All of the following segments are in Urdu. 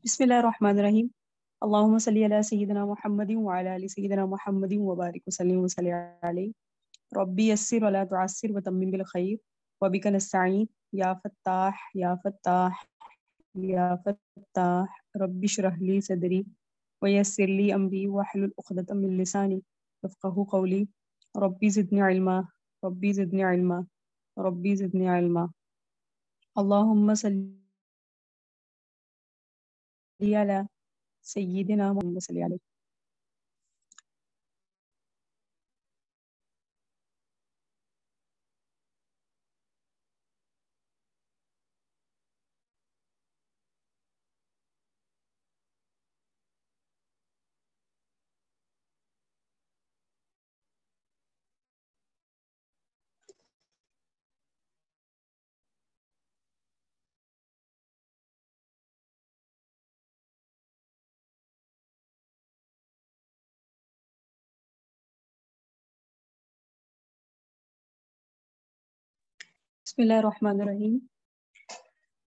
بسم اللہ الرحمن الرحیم اللہم صلی علی سیدنا محمد وعلی آل سیدنا محمد وبارک وسلم وصلی علیہ ربی یسر ولا تعسر وتمم بالخیر وبک نستعین یا فتاح یا فتاح یا فتاح ربی اشرح لی صدری ویسر لی امری واحلل عقدۃ من لسانی یفقهوا قولی ربی زدنی علما ربی زدنی علما ربی زدنی علما اللہم صلی علی سیدنا محمد صلی علیہ. بسم اللہ الرحمن الرحیم.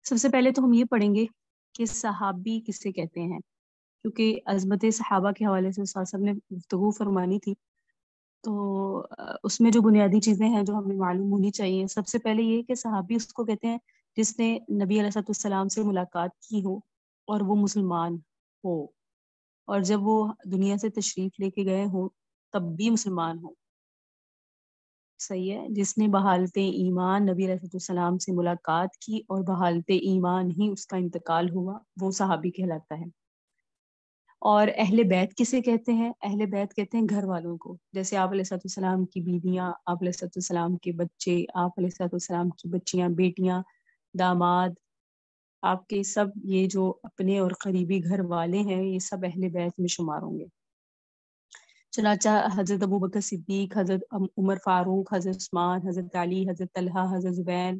سب سے پہلے تو ہم یہ پڑھیں گے کہ صحابی کسے کہتے ہیں، کیونکہ عظمت صحابہ کے حوالے سے استاد صاحب نے گفتگو فرمانی تھی، تو اس میں جو بنیادی چیزیں ہیں جو ہمیں معلوم ہونی چاہیے. سب سے پہلے یہ کہ صحابی اس کو کہتے ہیں جس نے نبی علیہ السلام سے ملاقات کی ہو اور وہ مسلمان ہو، اور جب وہ دنیا سے تشریف لے کے گئے ہوں تب بھی مسلمان ہو. صحیح ہے، جس نے بحالت ایمان نبی علیہ السلام سے ملاقات کی اور بحالت ایمان ہی اس کا انتقال ہوا، وہ صحابی کہلاتا ہے. اور اہل بیت کسے کہتے ہیں؟ اہل بیت کہتے ہیں گھر والوں کو، جیسے آپ علیہ السلام کی بیویاں، آپ علیہ السلام کے بچے، آپ علیہ السلام کی بچیاں، بیٹیاں، داماد، آپ کے سب یہ جو اپنے اور قریبی گھر والے ہیں یہ سب اہل بیت میں شمار ہوں گے. چنانچہ حضرت ابوبکر صدیق، حضرت عمر فاروق، حضرت عثمان، حضرت علی، حضرت طلحہ، حضرت زبیر،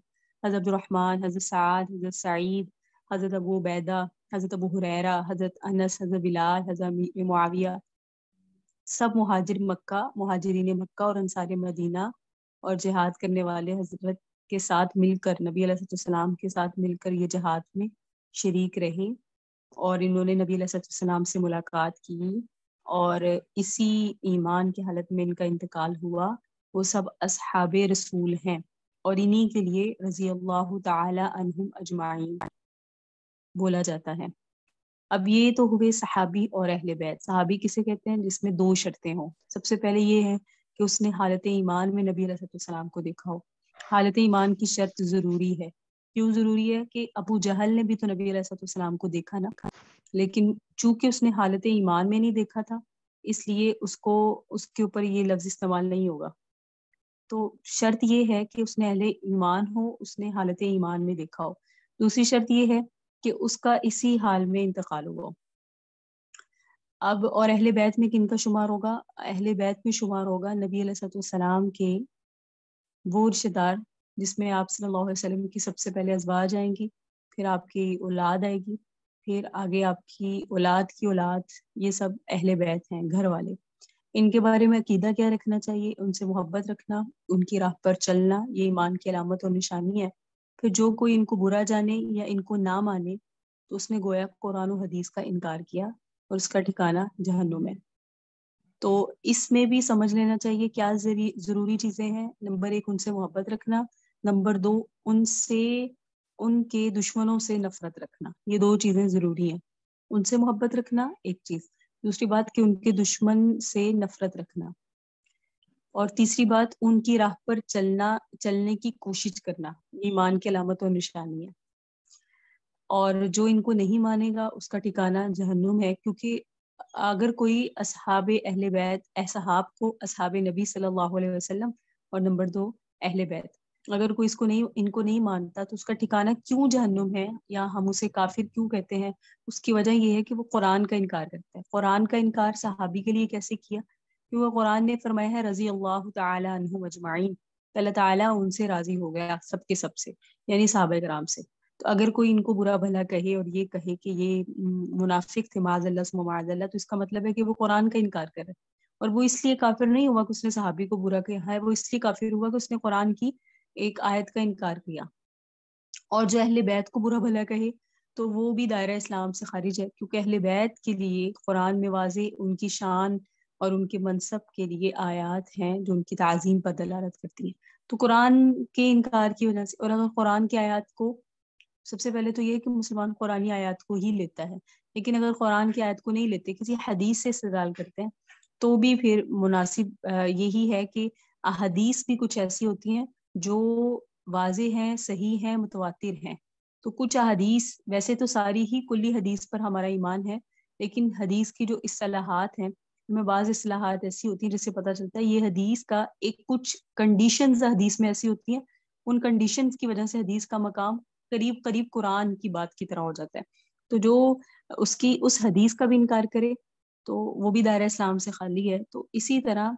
حضرت عبد الرحمن، حضرت سعد، حضرت سعید، حضرت ابو عبیدہ، حضرت ابو ہریرہ، حضرت انس، حضرت بلال، حضرت معاویہ، سب مہاجرین مکہ اور انصار مدینہ اور جہاد کرنے والے حضرت کے ساتھ مل کر، نبی علیہ السلام کے ساتھ مل کر یہ جہاد میں شریک رہے، اور انہوں نے نبی علیہ السلام سے ملاقات کی اور اسی ایمان کی حالت میں ان کا انتقال ہوا. وہ سب اصحاب رسول ہیں اور انہی کے لیے رضی اللہ تعالی عنہم اجمعین بولا جاتا ہے. اب یہ تو ہوئے صحابی اور اہل بیت. صحابی کسے کہتے ہیں؟ جس میں دو شرطیں ہوں. سب سے پہلے یہ ہے کہ اس نے حالت ایمان میں نبی علیہ السلام کو دیکھا ہو. حالت ایمان کی شرط ضروری ہے. کیوں ضروری ہے؟ کہ ابو جہل نے بھی تو نبی علیہ السلام کو دیکھا نا، لیکن چونکہ اس نے حالت ایمان میں نہیں دیکھا تھا اس لیے اس کے اوپر یہ لفظ استعمال نہیں ہوگا. تو شرط یہ ہے کہ اس نے اہل ایمان ہو، اس نے حالت ایمان میں دیکھا ہو. دوسری شرط یہ ہے کہ اس کا اسی حال میں انتقال ہوا. اب اور اہل بیت میں کن کا شمار ہوگا؟ اہل بیت میں شمار ہوگا نبی علیہ السلام کے وہ رشتہ دار جس میں آپ صلی اللہ علیہ وسلم کی سب سے پہلے ازواج آئیں گی، پھر آپ کی اولاد آئے گی، پھر آگے آپ کی اولاد کی اولاد. یہ سب اہل بیت ہیں، گھر والے. ان کے بارے میں عقیدہ کیا رکھنا چاہیے؟ ان سے محبت رکھنا، ان کی راہ پر چلنا، یہ ایمان کی علامت اور نشانی ہے. پھر جو کوئی ان کو برا جانے یا ان کو نہ مانے تو اس نے گویا قرآن و حدیث کا انکار کیا اور اس کا ٹھکانہ جہنم ہے. تو اس میں بھی سمجھ لینا چاہیے کیا ضروری چیزیں ہیں. نمبر 1 ان سے محبت رکھنا، نمبر 2 ان کے دشمنوں سے نفرت رکھنا. یہ دو چیزیں ضروری ہیں. ان سے محبت رکھنا ایک چیز، دوسری بات کہ ان کے دشمن سے نفرت رکھنا، اور تیسری بات ان کی راہ پر چلنے کی کوشش کرنا. یہ ایمان کی علامت اور نشانی ہے. اور جو ان کو نہیں مانے گا اس کا ٹھکانہ جہنم ہے. کیونکہ اگر کوئی اصحاب اہل بیت، اصحاب کو اصحاب نبی صلی اللہ علیہ وسلم، اور نمبر 2 اہل بیت، اگر کوئی ان کو نہیں مانتا تو اس کا ٹھکانہ کیوں جہنم ہے یا ہم اسے کافر کیوں کہتے ہیں؟ اس کی وجہ یہ ہے کہ وہ قرآن کا انکار کرتا ہے. قرآن کا انکار صحابی کے لیے کیسے کیا؟ کیونکہ قرآن نے فرمایا ہے رضی اللہ تعالی عنہم اجمعین، اللہ تعالیٰ ان سے راضی ہو گیا، سب کے سب سے، یعنی صحابہ کرام سے. تو اگر کوئی ان کو برا بھلا کہے اور یہ کہے کہ یہ منافق تھے معاذ اللہ ثم معاذ اللہ، تو اس کا مطلب ہے کہ وہ قرآن کا انکار کر رہے. اور وہ اس لیے کافر نہیں ہوا کہ اس نے صحابی کو برا کہا ہے، وہ اس لیے کافر ہوا کہ اس نے قرآن کی ایک آیت کا انکار کیا. اور جو اہل بیت کو برا بھلا کہے تو وہ بھی دائرہ اسلام سے خارج ہے، کیونکہ اہل بیت کے لیے قرآن میں واضح ان کی شان اور ان کے منصب کے لیے آیات ہیں جو ان کی تعظیم پر دلالت کرتی ہیں۔ تو قرآن کے انکار کی وجہ سے، اور اگر قرآن کی آیات کو، سب سے پہلے تو یہ کہ مسلمان قرآنی آیات کو ہی لیتا ہے، لیکن اگر قرآن کی آیت کو نہیں لیتے، کسی حدیث سے استدلال کرتے ہیں، تو بھی پھر مناسب یہی ہے کہ احادیث بھی کچھ ایسی ہوتی ہیں جو واضح ہیں، صحیح ہیں، متواتر ہیں۔ تو کچھ احادیث، ویسے تو ساری ہی کلی حدیث پر ہمارا ایمان ہے، لیکن حدیث کی جو اصطلاحات ہیں، ان میں بعض اصطلاحات ایسی ہوتی ہیں جس سے پتہ چلتا ہے یہ حدیث کا ایک کچھ کنڈیشنز حدیث میں ایسی ہوتی ہیں، ان کنڈیشنز کی وجہ سے حدیث کا مقام قریب قریب قرآن کی بات کی طرح ہو جاتا ہے۔ تو جو اس حدیث کا بھی انکار کرے تو وہ بھی دائرہ اسلام سے خالی ہے۔ تو اسی طرح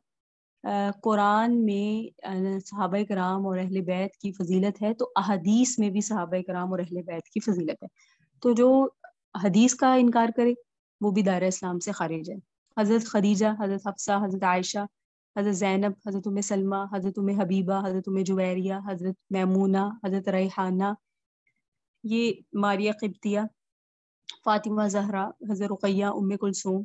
قرآن میں صحابہ کرام اور اہل بیت کی فضیلت ہے، تو احادیث میں بھی صحابہ کرام اور اہل بیت کی فضیلت ہے۔ تو جو حدیث کا انکار کرے وہ بھی دائرہ اسلام سے خارج ہے۔ حضرت خدیجہ، حضرت حفصہ، حضرت عائشہ، حضرت زینب، حضرت ام سلمہ، حضرت ام حبیبہ، حضرت ام جویریہ، حضرت میمونہ، حضرت ریحانہ، یہ ماریہ قبطیہ، فاطمہ زہرا، حضرت رقیہ، ام کلثوم،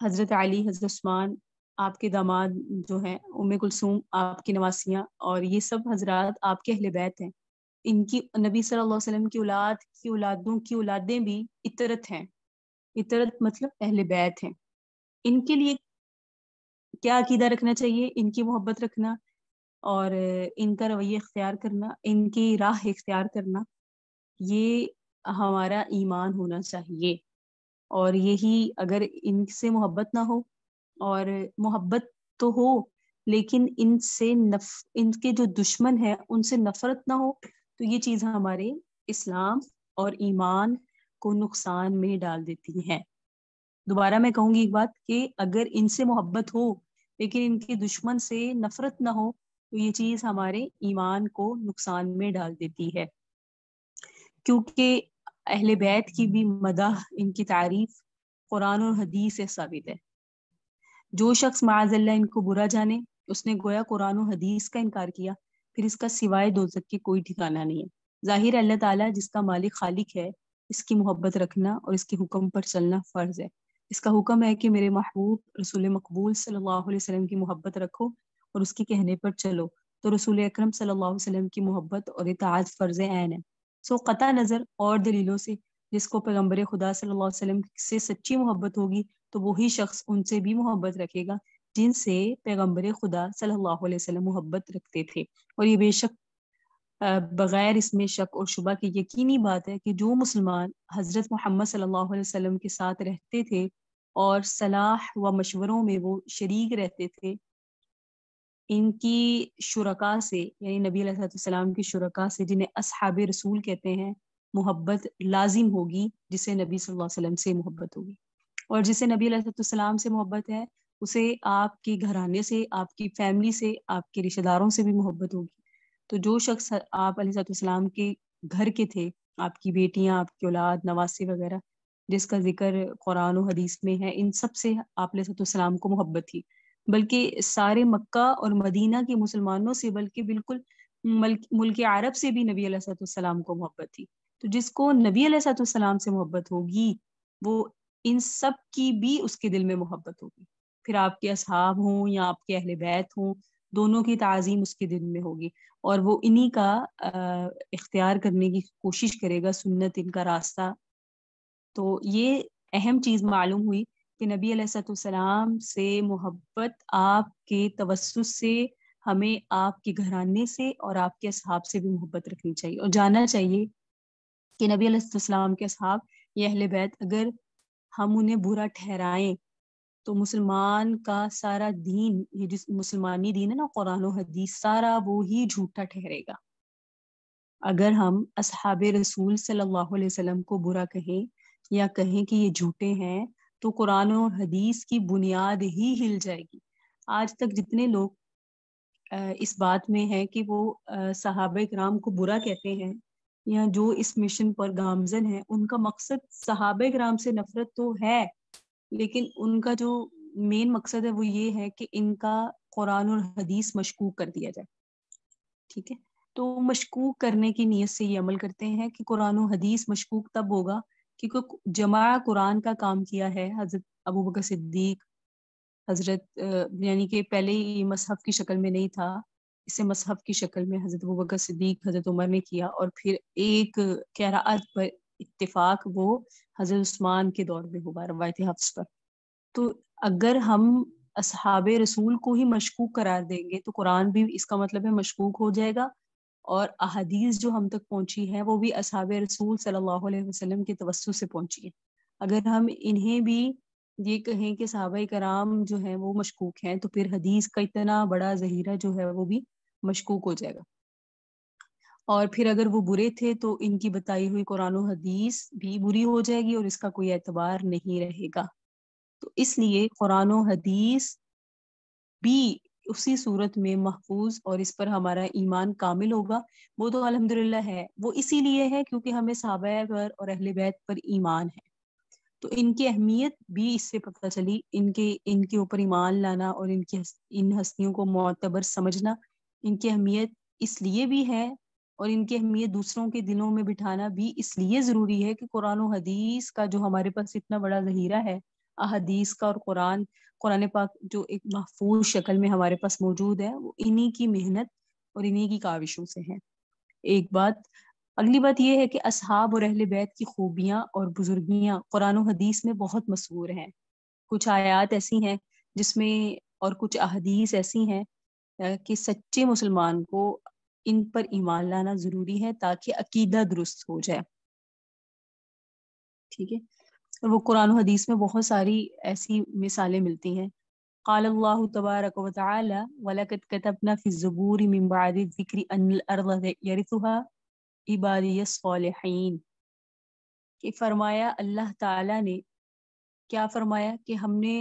حضرت علی، حضرت عثمان، آپ کے داماد جو ہیں ام کلثوم، آپ کی نواسیاں، اور یہ سب حضرات آپ کے اہل بیت ہیں۔ ان کی نبی صلی اللہ علیہ وسلم کی اولاد کی اولادوں کی اولادیں بھی اطرت ہیں۔ اطرت مطلب اہل بیت ہیں۔ ان کے لیے کیا عقیدہ رکھنا چاہیے؟ ان کی محبت رکھنا اور ان کا رویہ اختیار کرنا، ان کی راہ اختیار کرنا، یہ ہمارا ایمان ہونا چاہیے۔ اور یہی، اگر ان سے محبت نہ ہو، اور محبت تو ہو لیکن ان کے جو دشمن ہیں ان سے نفرت نہ ہو، تو یہ چیز ہمارے اسلام اور ایمان کو نقصان میں ڈال دیتی ہے۔ دوبارہ میں کہوں گی ایک بات، کہ اگر ان سے محبت ہو لیکن ان کے دشمن سے نفرت نہ ہو، تو یہ چیز ہمارے ایمان کو نقصان میں ڈال دیتی ہے۔ کیونکہ اہل بیت کی بھی مدح، ان کی تعریف قرآن اور حدیث سے ثابت ہے۔ جو شخص معاذ اللہ ان کو برا جانے، اس نے گویا قرآن و حدیث کا انکار کیا، پھر اس کا سوائے دوزخ کے کوئی ٹھکانہ نہیں ہے۔ ظاہر اللہ تعالیٰ جس کا مالک خالق ہے، اس کی محبت رکھنا اور اس کے حکم پر چلنا فرض ہے۔ اس کا حکم ہے کہ میرے محبوب رسول مقبول صلی اللہ علیہ وسلم کی محبت رکھو اور اس کے کہنے پر چلو، تو رسول اکرم صلی اللہ علیہ وسلم کی محبت اور اطاعت فرض عین ہے۔ قطع نظر اور دلیلوں سے جس کو پیغمبر خدا صلی اللہ علیہ وسلم سے سچی محبت ہوگی، تو وہی شخص ان سے بھی محبت رکھے گا جن سے پیغمبر خدا صلی اللہ علیہ وسلم محبت رکھتے تھے۔ اور یہ بے شک بغیر اس میں شک اور شبہ کی یقینی بات ہے کہ جو مسلمان حضرت محمد صلی اللہ علیہ وسلم کے ساتھ رہتے تھے اور صلاح و مشوروں میں وہ شریک رہتے تھے، ان کی شرکاء سے، یعنی نبی علیہ السلام کی شرکاء سے، جنہیں اصحاب رسول کہتے ہیں، محبت لازم ہوگی، جسے نبی صلی اللہ علیہ وسلم سے محبت ہوگی۔ اور جسے نبی علیہ السلام سے محبت ہے، اسے آپ کے گھرانے سے، آپ کی فیملی سے، آپ کے رشتہ داروں سے بھی محبت ہوگی۔ تو جو شخص آپ علیہ السلام کے گھر کے تھے، آپ کی بیٹیاں، آپ کی اولاد، نواسے وغیرہ، جس کا ذکر قرآن و حدیث میں ہے، ان سب سے آپ علیہ السلام کو محبت تھی، بلکہ سارے مکہ اور مدینہ کے مسلمانوں سے، بلکہ بالکل ملک عرب سے بھی نبی علیہ السلام کو محبت تھی۔ تو جس کو نبی علیہ السلام سے محبت ہوگی، وہ ان سب کی بھی اس کے دل میں محبت ہوگی۔ پھر آپ کے اصحاب ہوں یا آپ کے اہل بیت ہوں، دونوں کی تعظیم اس کے دل میں ہوگی، اور وہ انہی کا اختیار کرنے کی کوشش کرے گا، سنت، ان کا راستہ۔ تو یہ اہم چیز معلوم ہوئی کہ نبی علیہ السلام سے محبت آپ کے توسط سے، ہمیں آپ کے گھرانے سے اور آپ کے اصحاب سے بھی محبت رکھنی چاہیے، اور جاننا چاہیے کہ نبی علیہ السلام کے اصحاب یا اہل بیت اگر ہم انہیں برا ٹھہرائیں تو مسلمان کا سارا دین، یہ جس مسلمانی دین ہے نا، قرآن و حدیث، سارا وہی جھوٹا ٹھہرے گا۔ اگر ہم اصحاب رسول صلی اللہ علیہ وسلم کو برا کہیں یا کہیں کہ یہ جھوٹے ہیں، تو قرآن و حدیث کی بنیاد ہی ہل جائے گی۔ آج تک جتنے لوگ اس بات میں ہے کہ وہ صحابہ کرام کو برا کہتے ہیں یا جو اس مشن پر گامزن ہے، ان کا مقصد صحابہ کرام سے نفرت تو ہے، لیکن ان کا جو مین مقصد ہے وہ یہ ہے کہ ان کا قرآن اور حدیث مشکوک کر دیا جائے۔ ٹھیک ہے، تو مشکوک کرنے کی نیت سے یہ عمل کرتے ہیں کہ قرآن و حدیث مشکوک تب ہوگا کیونکہ جمع قرآن کا کام کیا ہے حضرت ابوبکر صدیق، حضرت یعنی کہ پہلے یہ مصحف کی شکل میں نہیں تھا، اسے مصحف کی شکل میں حضرت ابوبکر صدیق حضرت عمر نے کیا، اور پھر ایک قراءت پر اتفاق وہ حضرت عثمان کے دور میں ہوا روایت حفص پر۔ تو اگر ہم اصحاب رسول کو ہی مشکوک قرار دیں گے تو قرآن بھی اس کا مطلب ہے مشکوک ہو جائے گا، اور احادیث جو ہم تک پہنچی ہے وہ بھی اصحاب رسول صلی اللہ علیہ وسلم کے توسط سے پہنچی ہے۔ اگر ہم انہیں بھی یہ کہیں کہ صحابہ کرام جو ہیں وہ مشکوک ہیں تو پھر حدیث کا اتنا بڑا ذخیرہ جو ہے وہ بھی مشکوک ہو جائے گا، اور پھر اگر وہ برے تھے تو ان کی بتائی ہوئی قرآن و حدیث بھی بری ہو جائے گی اور اس کا کوئی اعتبار نہیں رہے گا۔ تو اس لیے قرآن و حدیث بھی اسی صورت میں محفوظ اور اس پر ہمارا ایمان کامل ہوگا، وہ تو الحمدللہ ہے، وہ اسی لیے ہے کیونکہ ہمیں صحابہ پر اور اہل بیت پر ایمان ہے، تو ان کی اہمیت بھی اس سے پتہ چلی، ان کے اوپر ایمان لانا اور ان ہستیوں کو معتبر سمجھنا، ان کی اہمیت اس لیے بھی ہے، اور ان کی اہمیت دوسروں کے دلوں میں بٹھانا بھی اس لیے ضروری ہے کہ قرآن و حدیث کا جو ہمارے پاس اتنا بڑا ذخیرہ ہے احادیث کا، اور قرآن پاک جو ایک محفوظ شکل میں ہمارے پاس موجود ہے، وہ انہی کی محنت اور انہی کی کاوشوں سے ہے۔ ایک بات، اگلی بات یہ ہے کہ اصحاب اور اہل بیت کی خوبیاں اور بزرگیاں قرآن و حدیث میں بہت مشہور ہیں۔ کچھ آیات ایسی ہیں جس میں، اور کچھ احادیث ایسی ہیں کہ سچے مسلمان کو ان پر ایمان لانا ضروری ہے تاکہ عقیدہ درست ہو جائے، ٹھیک ہے۔ اور وہ قرآن و حدیث میں بہت ساری ایسی مثالیں ملتی ہیں۔ قال اللہ تبارک و تعالی وَلَقَدْ كَتَبْنَا فِي الزُّبُورِ مِن بَعْدِ الذِّكْرِ أَنَّ الْأَرْضَ يَرِثُهَا عِبَادِيَ الصَّالِحِينَ، کہ فرمایا اللہ تعالیٰ نے، کیا فرمایا کہ ہم نے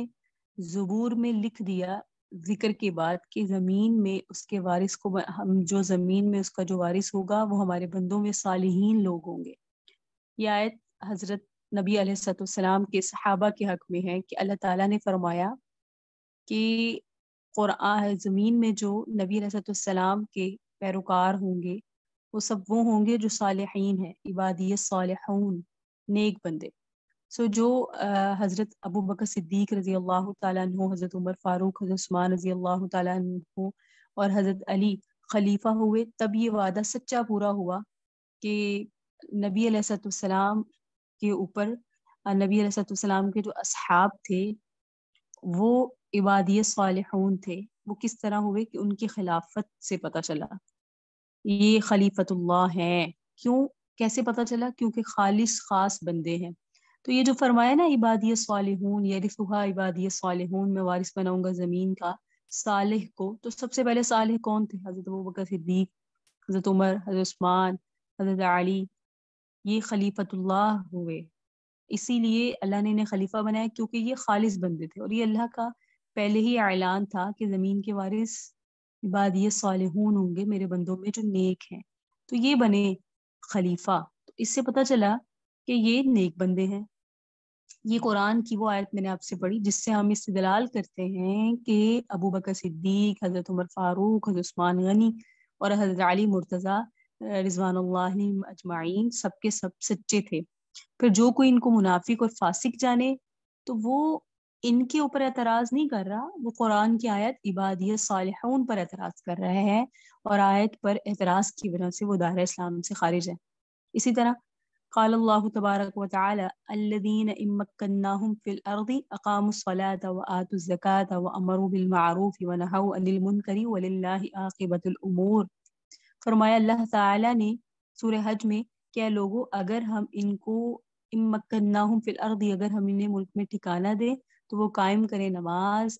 زبور میں لکھ دیا ذکر کے بعد کہ زمین میں اس کے وارث کو، ہم جو زمین میں اس کا جو وارث ہوگا وہ ہمارے بندوں میں صالحین لوگ ہوں گے۔ یہ آیت حضرت نبی علیہ السلام کے صحابہ کے حق میں ہے کہ اللہ تعالیٰ نے فرمایا کہ قرآن زمین میں جو نبی علیہ السلام کے پیروکار ہوں گے وہ سب وہ ہوں گے جو صالحین ہیں، عبادی صالحون، نیک بندے۔ جو حضرت ابو بکر صدیق رضی اللہ تعالیٰ عنہ، حضرت عمر فاروق، حضرت عثمان رضی اللہ تعالیٰ عنہ اور حضرت علی خلیفہ ہوئے، تب یہ وعدہ سچا پورا ہوا کہ نبی علیہ السلام کے اوپر، نبی علیہ السلام کے جو اصحاب تھے وہ عبادی صالحون تھے۔ وہ کس طرح ہوئے کہ ان کی خلافت سے پتہ چلا یہ خلیفۃ اللہ ہے۔ کیوں، کیسے پتہ چلا؟ کیونکہ خالص خاص بندے ہیں۔ تو یہ جو فرمایا نا عبادی صالحون یرثھا عبادی صالحون، میں وارث بناؤں گا زمین کا صالح کو، تو سب سے پہلے صالح کون تھے؟ حضرت ابوبکر صدیق، حضرت عمر، حضرت عثمان، حضرت علی، یہ خلیفۃ اللہ ہوئے۔ اسی لیے اللہ نے انہیں خلیفہ بنایا کیونکہ یہ خالص بندے تھے، اور یہ اللہ کا پہلے ہی اعلان تھا کہ زمین کے وارث عبادی صالحون ہوں گے، میرے بندوں میں جو نیک ہیں، تو یہ بنے خلیفہ۔ تو اس سے پتہ چلا کہ یہ نیک بندے ہیں۔ یہ قرآن کی وہ آیت میں نے آپ سے پڑھی جس سے ہم استدلال کرتے ہیں کہ ابو بکر صدیق، حضرت عمر فاروق، حضرت عثمان غنی اور حضرت علی مرتضیٰ رضوان اللہ علیہم اجمعین سب کے سب سچے تھے۔ پھر جو کوئی ان کو منافق اور فاسق جانے تو وہ ان کے اوپر اعتراض نہیں کر رہا، وہ قرآن کی آیت عبادی صالحون پر اعتراض کر رہے ہیں، اور آیت پر اعتراض کی وجہ سے وہ دائرہ اسلام سے خارج ہے۔ اسی طرح قال اللہ تبارک و تعالی الذین ان مکناہم فی الارض اقاموا الصلاة وآتوا الزکاة وامروا بالمعروف ونہوا عن المنکر وللہ عاقبۃ الامور۔ فرمایا اللہ تعالی نے سورہ حج میں، کیا لوگوں اگر ہم ان کو ان مکناہم فی الارض، اگر ہم انہیں ملک میں ٹھکانہ دیں تو وہ قائم کریں نماز،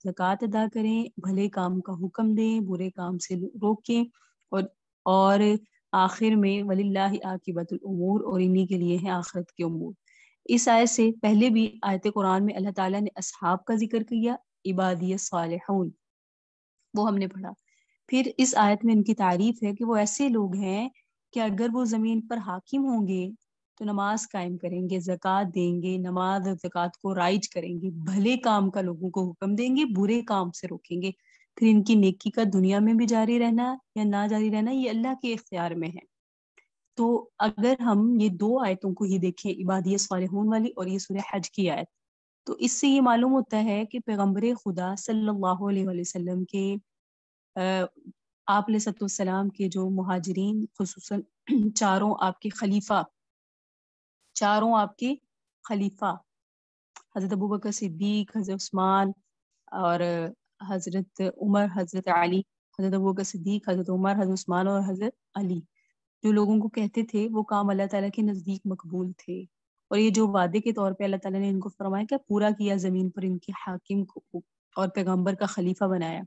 زکوٰۃ ادا کریں، بھلے کام کا حکم دیں، برے کام سے روکیں، اور آخر میں وللہ عاقبۃ الامور، اور انہی کے لیے ہیں آخرت کے امور۔ اس آیت سے پہلے بھی آیت قرآن میں اللہ تعالیٰ نے اصحاب کا ذکر کیا، عبادی صالحون، وہ ہم نے پڑھا۔ پھر اس آیت میں ان کی تعریف ہے کہ وہ ایسے لوگ ہیں کہ اگر وہ زمین پر حاکم ہوں گے تو نماز قائم کریں گے، زکوٰۃ دیں گے، نماز اور زکوٰۃ کو رائج کریں گے، بھلے کام کا لوگوں کو حکم دیں گے، برے کام سے روکیں گے، پھر ان کی نیکی کا دنیا میں بھی جاری رہنا یا نہ جاری رہنا یہ اللہ کے اختیار میں ہے۔ تو اگر ہم یہ دو آیتوں کو ہی دیکھیں، عبادی صالحون والی اور یہ سورہ حج کی آیت، تو اس سے یہ معلوم ہوتا ہے کہ پیغمبر خدا صلی اللہ علیہ وسلم کے آپ علیہ السلام کے جو مہاجرین خصوصاً چاروں آپ کے خلیفہ حضرت ابوبکر صدیق، حضرت عثمان اور حضرت عمر، حضرت علی، حضرت ابوبکر صدیق، حضرت عمر، حضرت عثمان اور حضرت علی جو لوگوں کو کہتے تھے وہ کام اللہ تعالیٰ کے نزدیک مقبول تھے، اور یہ جو وعدے کے طور پہ اللہ تعالیٰ نے ان کو فرمایا کہ پورا کیا، زمین پر ان کے حاکم کو اور پیغمبر کا خلیفہ بنایا،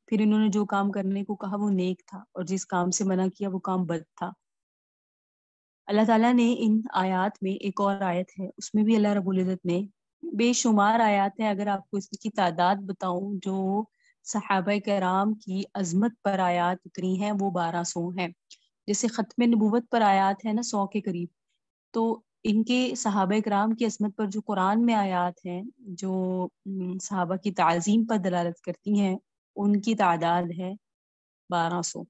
پھر انہوں نے جو کام کرنے کو کہا وہ نیک تھا اور جس کام سے منع کیا وہ کام بد تھا۔ اللہ تعالیٰ نے ان آیات میں ایک اور آیت ہے، اس میں بھی اللہ رب العزت نے بے شمار آیات ہیں، اگر آپ کو اس کی تعداد بتاؤں جو صحابہ کرام کی عظمت پر آیات اتری ہیں وہ 1200 ہیں۔ جیسے ختم نبوت پر آیات ہیں نا 100 کے قریب، تو ان کے صحابہ کرام کی عظمت پر جو قرآن میں آیات ہیں جو صحابہ کی تعظیم پر دلالت کرتی ہیں ان کی تعداد ہے 1200۔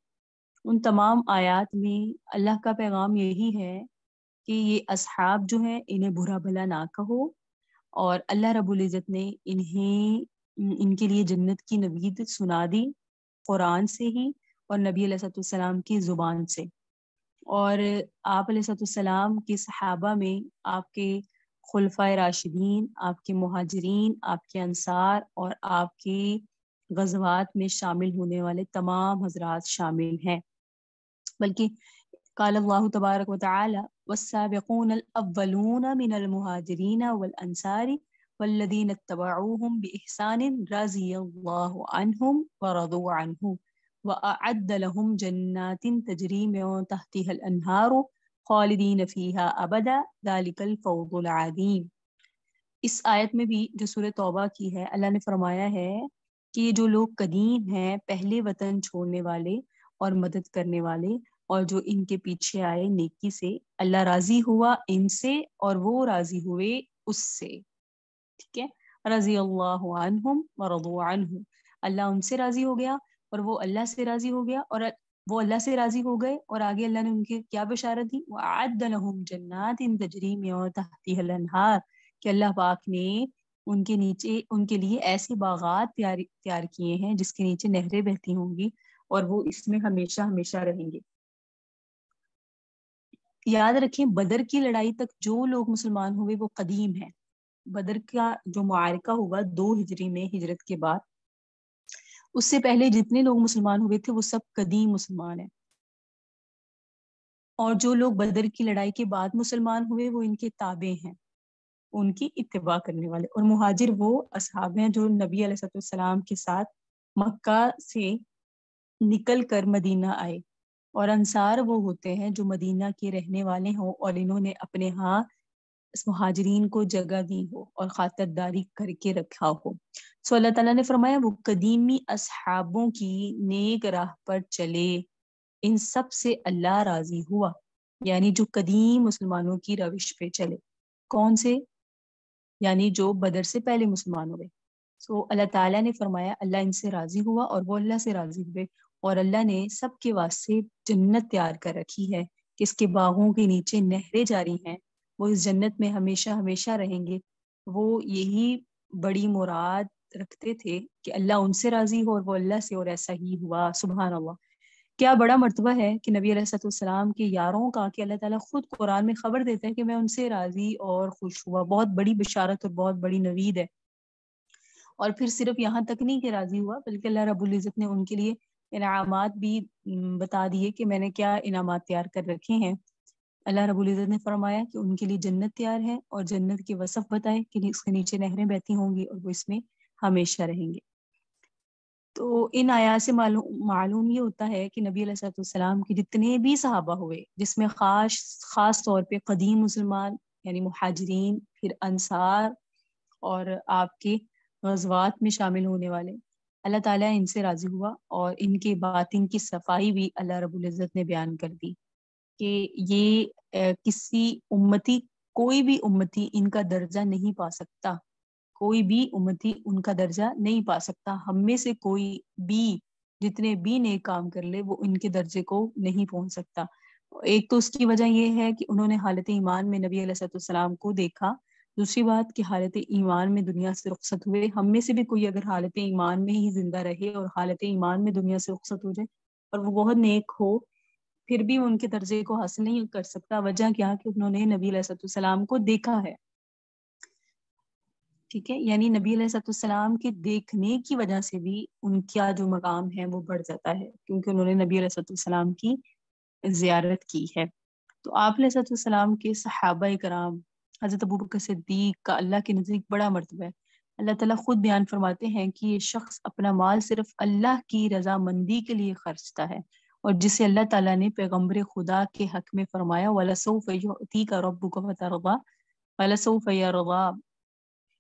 ان تمام آیات میں اللہ کا پیغام یہی ہے کہ یہ اصحاب جو ہیں انہیں برا بھلا نہ کہو، اور اللہ رب العزت نے ان کے لیے جنت کی نوید سنا دی قرآن سے ہی اور نبی علیہ السلام کی زبان سے، اور آپ علیہ السلام کے صحابہ میں آپ کے خلفائے راشدین، آپ کے مہاجرین، آپ کے انصار اور آپ کے غزوات میں شامل ہونے والے تمام حضرات شامل ہیں۔ بلکہ قال اللہ تبارک و تعالی والسابقون الاولون من المہاجرین والانصار والذین اتبعوهم بإحسان رضی اللہ عنہم ورضوا عنہ وأعد لهم جنات تجری من تحتها الانہار خالدین فیہا ابدا ذلک الفوز العظیم۔ اس آیت میں بھی جو سورہ توبہ کی ہے اللہ نے فرمایا ہے کہ جو لوگ قدیم ہیں، پہلے وطن چھوڑنے والے اور مدد کرنے والے، اور جو ان کے پیچھے آئے نیکی سے، اللہ راضی ہوا ان سے اور وہ راضی ہوئے اس سے، ٹھیک ہے، رضی اللہ عنہم ورضوا عنہ، اللہ ان سے راضی ہو گیا اور وہ اللہ سے راضی ہو گیا، اور وہ اللہ سے راضی ہو گئے، اور آگے اللہ نے ان کی کیا بشارت دی، وَأَعَدَّ لَهُمْ جَنَّاتٍ تَجْرِي مِن تَحْتِهَا الْأَنْهَارُ، کہ اللہ پاک نے ان کے نیچے ان کے لیے ایسے باغات تیار کیے ہیں جس کے نیچے نہریں بہتی ہوں گی اور وہ اس میں ہمیشہ ہمیشہ رہیں گے۔ یاد رکھیں بدر کی لڑائی تک جو لوگ مسلمان ہوئے وہ قدیم ہیں۔ بدر کا جو معرکہ ہوا 2 ہجری میں ہجرت کے بعد، اس سے پہلے جتنے لوگ مسلمان ہوئے تھے وہ سب قدیم مسلمان ہیں، اور جو لوگ بدر کی لڑائی کے بعد مسلمان ہوئے وہ ان کے تابع ہیں، ان کی اتباع کرنے والے، اور مہاجر وہ اصحاب ہیں جو نبی علیہ السلام کے ساتھ مکہ سے نکل کر مدینہ آئے، اور انصار وہ ہوتے ہیں جو مدینہ کے رہنے والے ہوں اور انہوں نے اپنے ہاں اس مہاجرین کو جگہ دی ہو اور خاطرداری کر کے رکھا ہو۔ سو اللہ تعالیٰ نے فرمایا وہ قدیمی اصحابوں کی نیک راہ پر چلے، ان سب سے اللہ راضی ہوا، یعنی جو قدیم مسلمانوں کی روش پہ چلے۔ کون سے؟ یعنی جو بدر سے پہلے مسلمان ہوئے۔ سو اللہ تعالیٰ نے فرمایا اللہ ان سے راضی ہوا اور وہ اللہ سے راضی ہوئے، اور اللہ نے سب کے واسطے جنت تیار کر رکھی ہے کہ اس کے باغوں کے نیچے نہریں جاری ہیں، وہ اس جنت میں ہمیشہ ہمیشہ رہیں گے۔ وہ یہی بڑی مراد رکھتے تھے کہ اللہ ان سے راضی ہو اور وہ اللہ سے، اور ایسا ہی ہوا۔ سبحان اللہ، کیا بڑا مرتبہ ہے کہ نبی علیہ السلام کے یاروں کا کہ اللہ تعالیٰ خود قرآن میں خبر دیتا ہے کہ میں ان سے راضی اور خوش ہوا۔ بہت بڑی بشارت اور بہت بڑی نوید ہے۔ اور پھر صرف یہاں تک نہیں کہ راضی ہوا، بلکہ اللہ رب العزت نے ان کے لیے انعامات بھی بتا دیے کہ میں نے کیا انعامات تیار کر رکھے ہیں۔ اللہ رب العزت نے فرمایا کہ ان کے لیے جنت تیار ہے، اور جنت کے وصف بتائے کہ اس کے نیچے نہریں بہتی ہوں گی اور وہ اس میں ہمیشہ رہیں گے۔ تو ان آیات سے معلوم یہ ہوتا ہے کہ نبی علیہ السلام کے جتنے بھی صحابہ ہوئے، جس میں خاص طور پہ قدیم مسلمان یعنی مہاجرین، پھر انصار اور آپ کے غزوات میں شامل ہونے والے، اللہ تعالیٰ ان سے راضی ہوا، اور ان کے باطن کی صفائی بھی اللہ رب العزت نے بیان کر دی کہ یہ کسی امتی، کوئی بھی امتی ان کا درجہ نہیں پا سکتا، کوئی بھی امتی ان کا درجہ نہیں پا سکتا. ہم میں سے کوئی بھی جتنے بھی نیک کام کر لے وہ ان کے درجے کو نہیں پہنچ سکتا. ایک تو اس کی وجہ یہ ہے کہ انہوں نے حالت ایمان میں نبی علیہ السلام کو دیکھا. دوسری بات کہ حالت ایمان میں دنیا سے رخصت ہوئے. ہم میں سے بھی کوئی اگر حالت ایمان میں ہی زندہ رہے اور حالت ایمان میں دنیا سے رخصت ہو جائے اور وہ بہت نیک ہو, پھر بھی ان کے درجے کو حاصل نہیں کر سکتا. وجہ کیا کہ انہوں نے نبی علیہ السلام کو دیکھا ہے. ٹھیک ہے, یعنی نبی علیہ السلام کے دیکھنے کی وجہ سے بھی ان کا جو مقام ہے وہ بڑھ جاتا ہے, کیونکہ انہوں نے نبی علیہ السلام کی زیارت کی ہے. تو آپ علیہ السلام کے صحابہ کرام, حضرت ابوبکر صدیق کا اللہ کے نزدیک بڑا مرتبہ ہے. اللہ تعالیٰ خود بیان فرماتے ہیں کہ یہ شخص اپنا مال صرف اللہ کی رضامندی کے لیے خرچتا ہے, اور جسے اللہ تعالیٰ نے پیغمبر خدا کے حق میں فرمایا وَلَسَوْفَ يُعْتِيكَ رَبُّكَ فَتَرْضَىٰ وَلَسَوْفَ يَرْضَىٰ,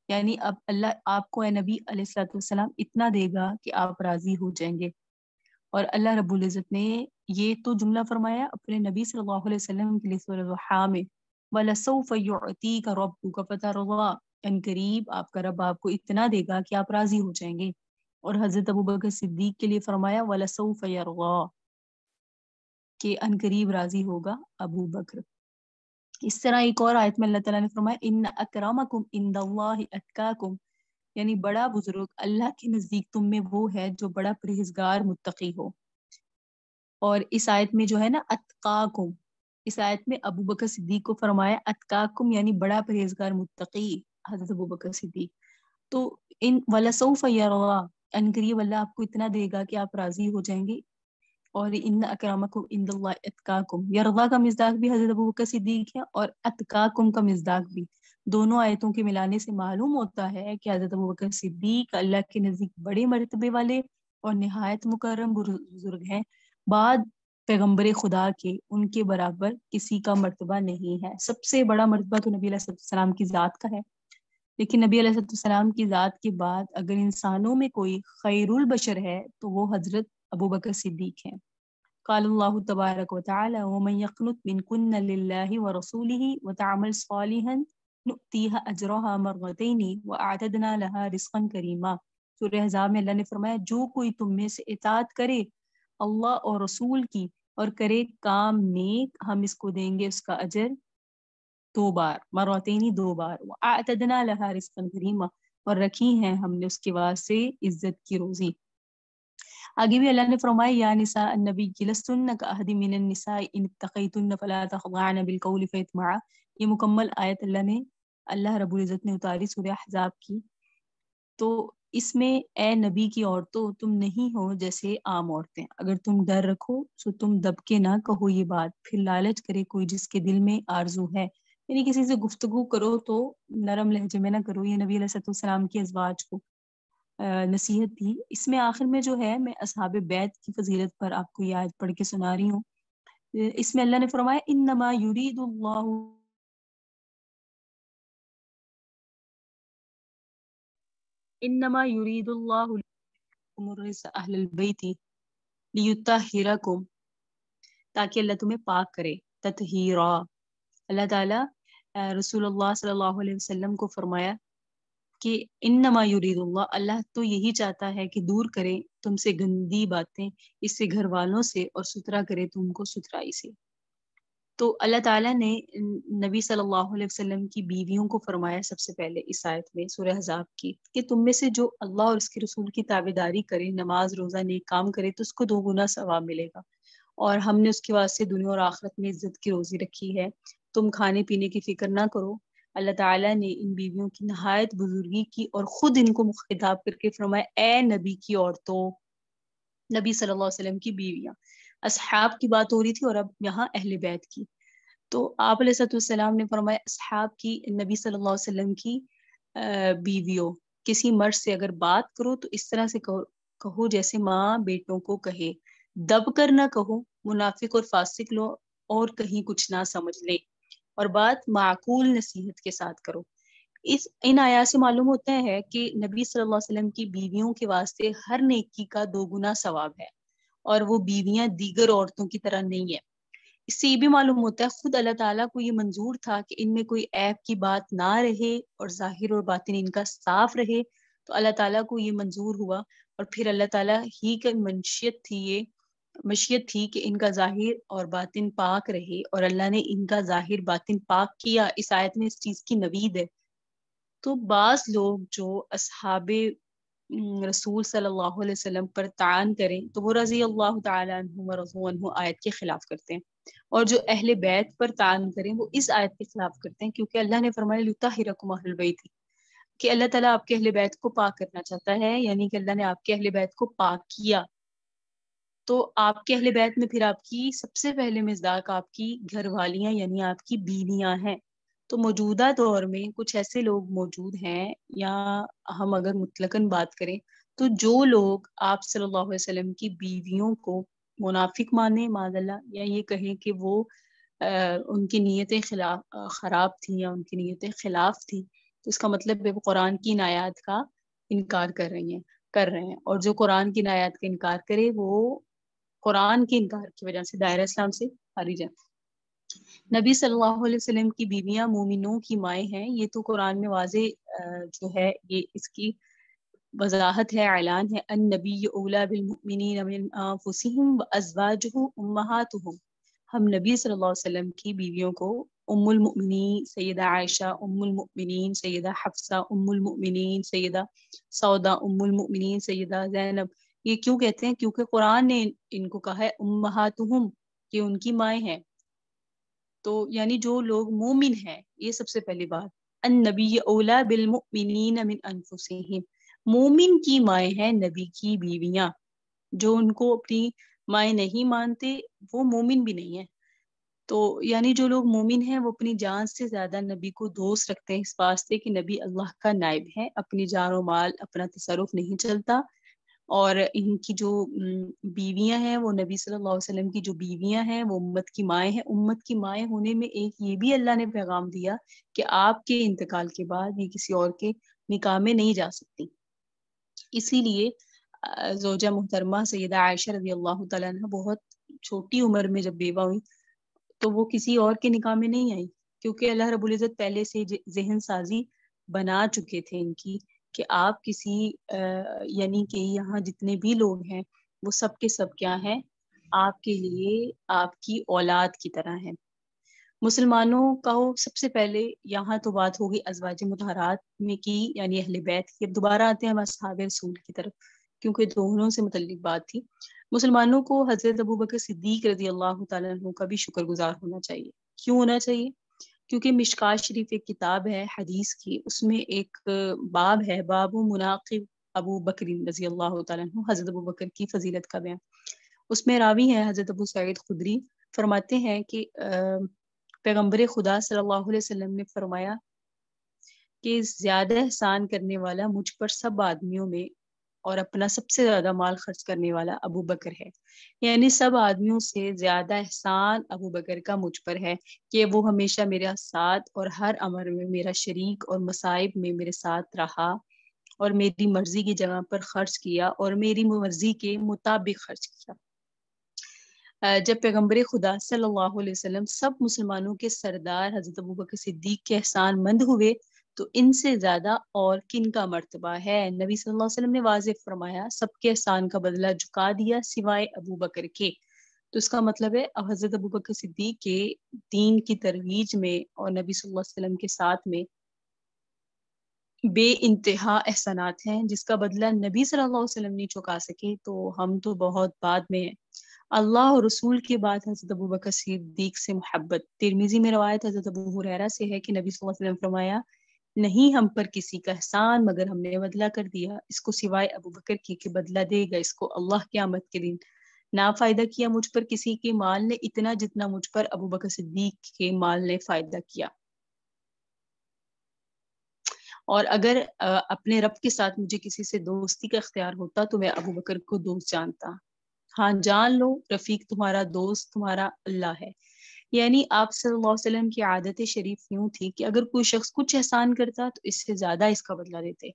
یعنی اب اللہ آپ کو اے نبی علیہ السلام اتنا دے گا کہ آپ راضی ہو جائیں گے. اور اللہ رب العزت نے یہ تو جملہ فرمایا اپنے نبی صلی اللہ علیہ وسلم کے لیے سورہ ضحیٰ میں, وَلَسَوْفَ يُعْتِيكَ رَبُّكَ فَتَرْضَىٰ, ان قریب آپ کا رب آپ کو اتنا دے گا کہ آپ راضی ہو جائیں گے. اور حضرت ابوبکر صدیق کے لیے فرمایا وَلَسَوْفَ يَرْضَىٰ, کہ ان قریب راضی ہوگا ابو بکر. اس طرح ایک اور آیت میں اللہ تعالیٰ نے فرمایا ان اکرمکم عند اللہ اتقاکم, یعنی بڑا بزرگ اللہ کے نزدیک تم میں وہ ہے جو بڑا پرہیزگار متقی ہو. اور اس آیت میں جو ہے نا اتقاکم, اس آیت میں ابو بکر صدیق کو فرمایا اتقاکم یعنی بڑا پرہیزگار متقی حضرت ابو بکر صدیق. تو ان ولسوف یرضا, ان قریب اللہ آپ کو اتنا دے گا کہ آپ راضی ہو جائیں گے. اور ان اکرامکم عند اللہ اتقاکم, یرضا کا مصداق بھی حضرت ابوبکر صدیق ہے اور اتقاکم کا مصداق بھی. دونوں آیتوں کے ملانے سے معلوم ہوتا ہے کہ حضرت ابوبکر صدیق اللہ کے نزدیک بڑے مرتبے والے اور نہایت مکرم بزرگ ہیں. بعد پیغمبر خدا کے ان کے برابر کسی کا مرتبہ نہیں ہے. سب سے بڑا مرتبہ تو نبی علیہ السلام کی ذات کا ہے, لیکن نبی علیہ السلام کی ذات کے بعد اگر انسانوں میں کوئی خیر البشر ہے تو وہ حضرت ابوبکر صدیق ہیں. قال اللہ تبارک وتعالی ومن يقنت منكن لله ورسوله وتعمل صالحا نؤتيها اجرها مرتين واعتدنا لها رزقا کریما. سورہ احزاب میں اللہ نے فرمایا جو کوئی تم میں سے اطاعت کرے اللہ اور رسول کی اور کرے کام نیک, ہم اس کو دیں گے اس کا اجر 2 بار, مرتين 2 بار. واعتدنا لها رزقا کریما, اور رکھی ہیں ہم نے اس کے واسطے عزت کی روزی. آگے بھی اللہ نے فرمایا یا نساء النبی لستن کأحد من النساء ان اتقیتن فلا تخضعن بالقول فیطمع. یہ مکمل آیت اللہ رب العزت نے اتاری سورہ احزاب کی. تو اس میں اے نبی کی عورتوں تم نہیں ہو جیسے عام عورتیں, اگر تم ڈر رکھو تو تم دب کے نہ کہو یہ بات, پھر لالچ کرے کوئی جس کے دل میں آرزو ہے. یعنی کسی سے گفتگو کرو تو نرم لہجے میں نہ کرو. یہ نبی علیہ السلام کی ازواج کو نصیحت تھی. اس میں آخر میں جو ہے میں اصحاب بیت کی فضیلت پر آپ کو یہ آیت پڑھ کے سنا رہی ہوں. اس میں اللہ نے فرمایا انما یرید اللہ اہل البیت لیطہرکم, تاکہ اللہ تمہیں پاک کرے. تطہیرا, اللہ تعالیٰ رسول اللہ صلی اللہ علیہ وسلم کو فرمایا کہ انما یرید اللہ, اللہ تو یہی چاہتا ہے کہ دور کرے تم سے گندی باتیں, اس سے گھر والوں سے, اور ستھرا کرے تم کو ستھرائی سے. تو اللہ تعالیٰ نے نبی صلی اللہ علیہ وسلم کی بیویوں کو فرمایا سب سے پہلے اس آیت میں سورہ احزاب کی کہ تم میں سے جو اللہ اور اس کے رسول کی تابعداری کرے, نماز روزہ نیک کام کرے تو اس کو 2 گنا ثواب ملے گا, اور ہم نے اس کے واسطے دنیا اور آخرت میں عزت کی روزی رکھی ہے. تم کھانے پینے کی فکر نہ کرو. اللہ تعالیٰ نے ان بیویوں کی نہایت بزرگی کی اور خود ان کو خطاب کر کے فرمایا اے نبی کی عورتوں, نبی صلی اللہ علیہ وسلم کی بیویاں. اصحاب کی بات ہو رہی تھی اور اب یہاں اہل بیت کی. تو آپ علیہ السلام نے فرمایا اصحاب کی, نبی صلی اللہ علیہ وسلم کی بیویوں, کسی مرد سے اگر بات کرو تو اس طرح سے کہو جیسے ماں بیٹوں کو کہے, دب کر نہ کہو, منافق اور فاسق لو اور کہیں کچھ نہ سمجھ لے, اور بات معقول نصیحت کے ساتھ کرو. ان آیات سے معلوم ہوتا ہے کہ نبی صلی اللہ علیہ وسلم کی بیویوں کے واسطے ہر نیکی کا 2 گنا ثواب ہے, اور وہ بیویاں دیگر عورتوں کی طرح نہیں ہے. اس سے یہ بھی معلوم ہوتا ہے خود اللہ تعالیٰ کو یہ منظور تھا کہ ان میں کوئی عیب کی بات نہ رہے اور ظاہر اور باطن ان کا صاف رہے، تو اللہ تعالیٰ کو یہ منظور ہوا، اور پھر اللہ تعالیٰ ہی کا مشیت تھی کہ ان کا ظاہر اور باطن پاک رہے، اور اللہ نے ان کا ظاہر باطن پاک کیا۔ اس آیت میں اس چیز کی نوید ہے۔ تو بعض لوگ جو اصحاب رسول صلی اللہ علیہ وسلم پر تعان کریں تو وہ رضی اللہ تعالیٰ عنہم ورضوا عنہ آیت کے خلاف کرتے ہیں، اور جو اہل بیت پر تعان کریں وہ اس آیت کے خلاف کرتے ہیں، کیونکہ اللہ نے فرمایا لِطَہِّرَکُمْ أَہْلَ الْبَیْتِ، کہ اللہ تعالیٰ آپ کے اہل بیت کو پاک کرنا چاہتا ہے، یعنی کہ اللہ نے آپ کے اہل بیت کو پاک کیا۔ تو آپ کے اہل بیت میں پھر آپ کی سب سے پہلے مصداق آپ کی گھر والیاں یعنی آپ کی بیویاں ہیں۔ تو موجودہ دور میں کچھ ایسے لوگ موجود ہیں، یا ہم اگر مطلقاً بات کریں تو جو لوگ آپ صلی اللہ علیہ وسلم کی بیویوں کو منافق مانے معاذ اللہ، یا یہ کہیں کہ وہ ان کی نیتیں خراب تھیں یا ان کی نیتیں خلاف تھیں، تو اس کا مطلب ہے وہ قرآن کی آیات کا انکار کر رہے ہیں، اور جو قرآن کی آیات کا انکار کرے وہ قرآن کے انکار کی وجہ سے دائرہ اسلام سے خارج ہے۔ نبی صلی اللہ علیہ وسلم کی بیویاں مومنوں کی مائیں ہیں، یہ تو قرآن میں واضح جو ہے یہ اس کی وضاحت ہے، اعلان ہے، النبی اولا بالمؤمنین من انفسہم وازواجہ امہاتہم، ہم نبی صلی اللہ علیہ وسلم کی بیویوں کو ام المؤمنین سیدہ عائشہ، ام المؤمنین سیدہ حفصہ، ام المؤمنین سیدہ سودا، ام المؤمنین سیدہ زینب، یہ کیوں کہتے ہیں؟ کیونکہ قرآن نے ان کو کہا ہے امہاتہم، کہ ان کی مائیں ہیں۔ تو یعنی جو لوگ مومن ہیں، یہ سب سے پہلی بات، النبی اولا بالمؤمنین من انفسہم، مومن کی مائیں ہیں نبی کی بیویاں، جو ان کو اپنی مائیں نہیں مانتے وہ مومن بھی نہیں ہیں۔ تو یعنی جو لوگ مومن ہیں وہ اپنی جان سے زیادہ نبی کو دوست رکھتے ہیں، اس واسطے کہ نبی اللہ کا نائب ہے، اپنی جان و مال اپنا تصرف نہیں چلتا، اور ان کی جو بیویاں ہیں وہ نبی صلی اللہ علیہ وسلم کی جو بیویاں ہیں وہ امت کی مائیں ہیں۔ امت کی مائیں ہونے میں ایک یہ بھی اللہ نے پیغام دیا کہ آپ کے انتقال کے بعد یہ کسی اور کے نکاح میں نہیں جا سکتی۔ اسی لیے زوجہ محترمہ سیدہ عائشہ رضی اللہ تعالیٰ عنہ بہت چھوٹی عمر میں جب بیوہ ہوئی تو وہ کسی اور کے نکاح میں نہیں آئی، کیونکہ اللہ رب العزت پہلے سے ذہن سازی بنا چکے تھے ان کی کہ آپ کسی یعنی کہ یہاں جتنے بھی لوگ ہیں وہ سب کے سب کیا ہیں، آپ کے لیے آپ کی اولاد کی طرح ہیں۔ مسلمانوں کا سب سے پہلے یہاں تو بات ہوگی ازواج مطہرات میں کی، یعنی اہل بیت کی۔ اب دوبارہ آتے ہیں ہم اصحاب رسول کی طرف، کیونکہ دونوں سے متعلق بات تھی۔ مسلمانوں کو حضرت ابوبکر صدیق رضی اللہ تعالیٰ عنہ کا بھی شکر گزار ہونا چاہیے۔ کیوں ہونا چاہیے؟ کیونکہ مشکات شریف ایک کتاب ہے حدیث کی، اس میں ایک باب ہے، باب مناقب ابو بکر رضی اللہ تعالیٰ عنہ، حضرت ابوبکر کی فضیلت کا بیان۔ اس میں راوی ہے حضرت ابو سعید خدری، فرماتے ہیں کہ پیغمبر خدا صلی اللہ علیہ وسلم نے فرمایا کہ زیادہ احسان کرنے والا مجھ پر سب آدمیوں میں اور اپنا سب سے زیادہ مال خرچ کرنے والا ابو بکر ہے، یعنی سب آدمیوں سے زیادہ احسان ابو بکر کا مجھ پر ہے کہ وہ ہمیشہ میرا ساتھ اور ہر امر میں میرا شریک اور مصائب میں میرے ساتھ رہا، اور میری مرضی کی جگہ پر خرچ کیا اور میری مرضی کے مطابق خرچ کیا۔ جب پیغمبر خدا صلی اللہ علیہ وسلم سب مسلمانوں کے سردار حضرت ابوبکر صدیق کے احسان مند ہوئے تو ان سے زیادہ اور کن کا مرتبہ ہے؟ نبی صلی اللہ علیہ وسلم نے واضح فرمایا سب کے احسان کا بدلہ چکا دیا سوائے ابوبکر کے۔ تو اس کا مطلب ہے اب حضرت ابوبکر صدیق کے دین کی ترویج میں اور نبی صلی اللہ علیہ وسلم کے ساتھ میں بے انتہا احسانات ہیں، جس کا بدلہ نبی صلی اللہ علیہ وسلم نہیں چکا سکے، تو ہم تو بہت بعد میں ہیں۔ اللہ اور رسول کے بعد حضرت ابوبکر صدیق سے محبت۔ ترمذی میں روایت حضرت ابو ہریرہ سے ہے کہ نبی صلی اللہ علیہ وسلم فرمایا، نہیں ہم پر کسی کا احسان مگر ہم نے بدلہ کر دیا اس کو سوائے ابوبکر کی کہ بدلہ دے گا اس کو اللہ قیامت کے دن۔ نہ فائدہ کیا مجھ پر کسی کے مال نے اتنا جتنا مجھ پر ابوبکر صدیق کے مال نے فائدہ کیا، اور اگر اپنے رب کے ساتھ مجھے کسی سے دوستی کا اختیار ہوتا تو میں ابوبکر کو دوست جانتا۔ ہاں جان لو رفیق تمہارا دوست تمہارا اللہ ہے۔ یعنی آپ صلی اللہ علیہ وسلم کی عادت شریف یوں تھی کہ اگر کوئی شخص کچھ احسان کرتا تو اس سے زیادہ اس کا بدلہ دیتے،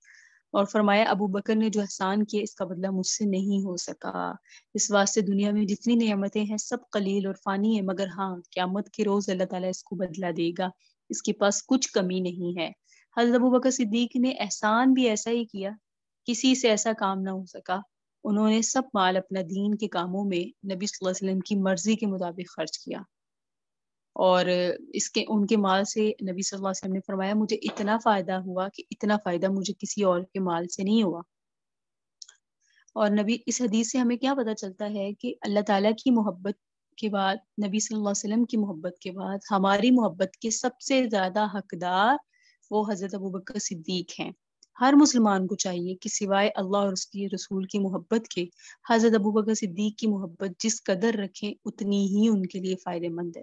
اور فرمایا ابو بکر نے جو احسان کیا اس کا بدلہ مجھ سے نہیں ہو سکا، اس واسطے دنیا میں جتنی نعمتیں ہیں سب قلیل اور فانی ہیں، مگر ہاں قیامت کے روز اللہ تعالیٰ اس کو بدلہ دے گا، اس کے پاس کچھ کمی نہیں ہے۔ حضرت ابو بکر صدیق نے احسان بھی ایسا ہی کیا، کسی سے ایسا کام نہ ہو سکا، انہوں نے سب مال اپنا دین کے کاموں میں نبی صلی اللہ علیہ وسلم کی مرضی کے مطابق خرچ کیا، اور ان کے مال سے نبی صلی اللہ علیہ وسلم نے فرمایا مجھے اتنا فائدہ ہوا کہ اتنا فائدہ مجھے کسی اور کے مال سے نہیں ہوا۔ اور نبی اس حدیث سے ہمیں کیا پتہ چلتا ہے کہ اللہ تعالیٰ کی محبت کے بعد، نبی صلی اللہ علیہ وسلم کی محبت کے بعد ہماری محبت کے سب سے زیادہ حقدار وہ حضرت ابوبکر صدیق ہیں۔ ہر مسلمان کو چاہیے کہ سوائے اللہ اور اس کی رسول کی محبت کے حضرت ابوبکر صدیق کی محبت جس قدر رکھیں اتنی ہی ان کے لیے فائدہ مند ہے۔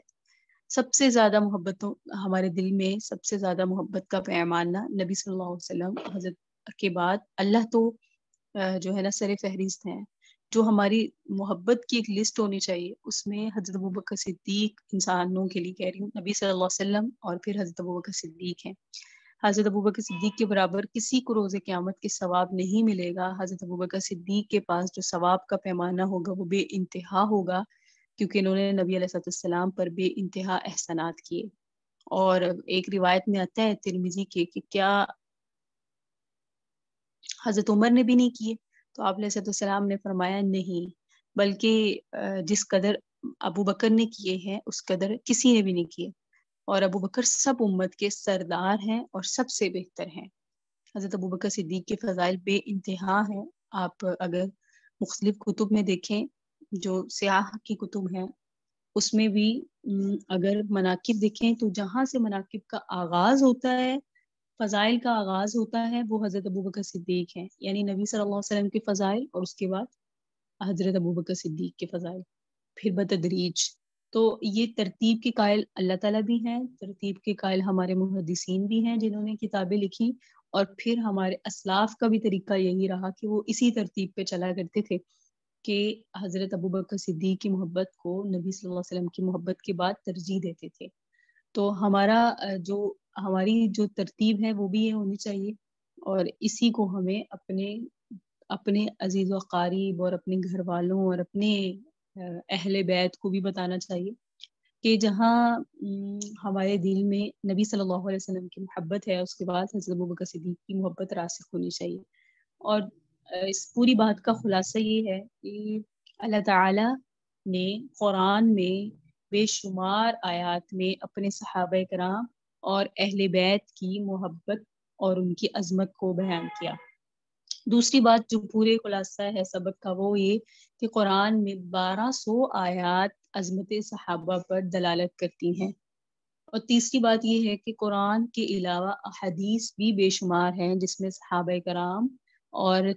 سب سے زیادہ محبتوں ہمارے دل میں سب سے زیادہ محبت کا پیمانہ نبی صلی اللہ علیہ وسلم حضرت کے بعد اللہ تو جو ہے نا سر فہرست ہیں۔ جو ہماری محبت کی ایک لسٹ ہونی چاہیے اس میں حضرت ابوبکر صدیق، انسانوں کے لیے کہہ رہی ہوں، نبی صلی اللہ علیہ وسلم اور پھر حضرت ابوبکر صدیق ہیں۔ حضرت ابوبکر صدیق کے برابر کسی کو روز قیامت کے ثواب نہیں ملے گا۔ حضرت ابوبکر صدیق کے پاس جو ثواب کا پیمانہ ہوگا وہ بے انتہا ہوگا، کیونکہ انہوں نے نبی علیہ السلام پر بے انتہا احسانات کیے۔ اور ایک روایت میں آتا ہے ترمذی کے کہ کیا حضرت عمر نے بھی نہیں کیے؟ تو آپ علیہ السلام نے فرمایا نہیں، بلکہ جس قدر ابو بکر نے کیے ہیں اس قدر کسی نے بھی نہیں کیے، اور ابو بکر سب امت کے سردار ہیں اور سب سے بہتر ہیں۔ حضرت ابو بکر صدیق کے فضائل بے انتہا ہیں۔ آپ اگر مختلف کتب میں دیکھیں جو سیاح کی کتب ہیں اس میں بھی اگر مناقب دیکھیں تو جہاں سے مناقب کا آغاز ہوتا ہے، فضائل کا آغاز ہوتا ہے، وہ حضرت ابوبکر صدیق ہیں، یعنی نبی صلی اللہ علیہ وسلم کے فضائل اور اس کے بعد حضرت ابوبکر صدیق کے فضائل، پھر بتدریج۔ تو یہ ترتیب کے قائل اللہ تعالیٰ بھی ہیں، ترتیب کے قائل ہمارے محدثین بھی ہیں جنہوں نے کتابیں لکھی، اور پھر ہمارے اسلاف کا بھی طریقہ یہی رہا کہ وہ اسی ترتیب پہ چلا کرتے تھے کہ حضرت ابوبکر صدیق کی محبت کو نبی صلی اللہ علیہ وسلم کی محبت کے بعد ترجیح دیتے تھے۔ تو ہماری جو ترتیب ہے وہ بھی یہ ہونی چاہیے، اور اسی کو ہمیں اپنے عزیز و قاریب اور اپنے گھر والوں اور اپنے اہل بیت کو بھی بتانا چاہیے کہ جہاں ہمارے دل میں نبی صلی اللہ علیہ وسلم کی محبت ہے اس کے بعد حضرت ابوبکر صدیق کی محبت راسخ ہونی چاہیے۔ اور اس پوری بات کا خلاصہ یہ ہے کہ اللہ تعالی نے قرآن میں بے شمار آیات میں اپنے صحابہ کرام اور اہل بیت کی محبت اور ان کی عظمت کو بیان کیا۔ دوسری بات جو پورے خلاصہ ہے سبق کا وہ یہ کہ قرآن میں 1200 آیات عظمت صحابہ پر دلالت کرتی ہیں، اور تیسری بات یہ ہے کہ قرآن کے علاوہ احادیث بھی بے شمار ہیں جس میں صحابہ کرام اور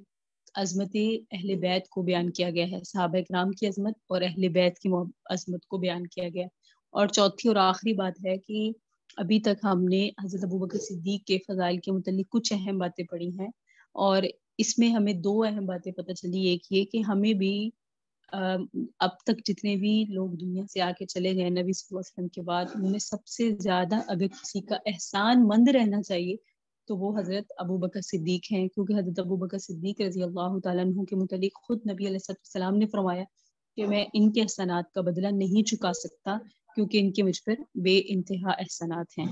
عظمت اہل بیت کو بیان کیا گیا ہے، صحابہ کرام کی عظمت اور اہل بیت کی عظمت کو بیان کیا گیا۔ اور چوتھی اور آخری بات ہے کہ ابھی تک ہم نے حضرت ابوبکر صدیق کے فضائل کے متعلق کچھ اہم باتیں پڑھی ہیں، اور اس میں ہمیں 2 اہم باتیں پتہ چلی۔ ایک یہ کہ ہمیں بھی اب تک جتنے بھی لوگ دنیا سے آ کے چلے گئے نبی صلی اللہ علیہ وسلم کے بعد، ان میں سب سے زیادہ اگر کسی کا احسان مند رہنا چاہیے تو وہ حضرت ابوبکر صدیق ہیں، کیونکہ حضرت ابوبکر صدیق رضی اللہ تعالیٰ عنہ کے متعلق خود نبی علیہ السلام نے فرمایا کہ میں ان کے احسانات کا بدلہ نہیں چکا سکتا کیونکہ ان کے مجھ پر بے انتہا احسانات ہیں۔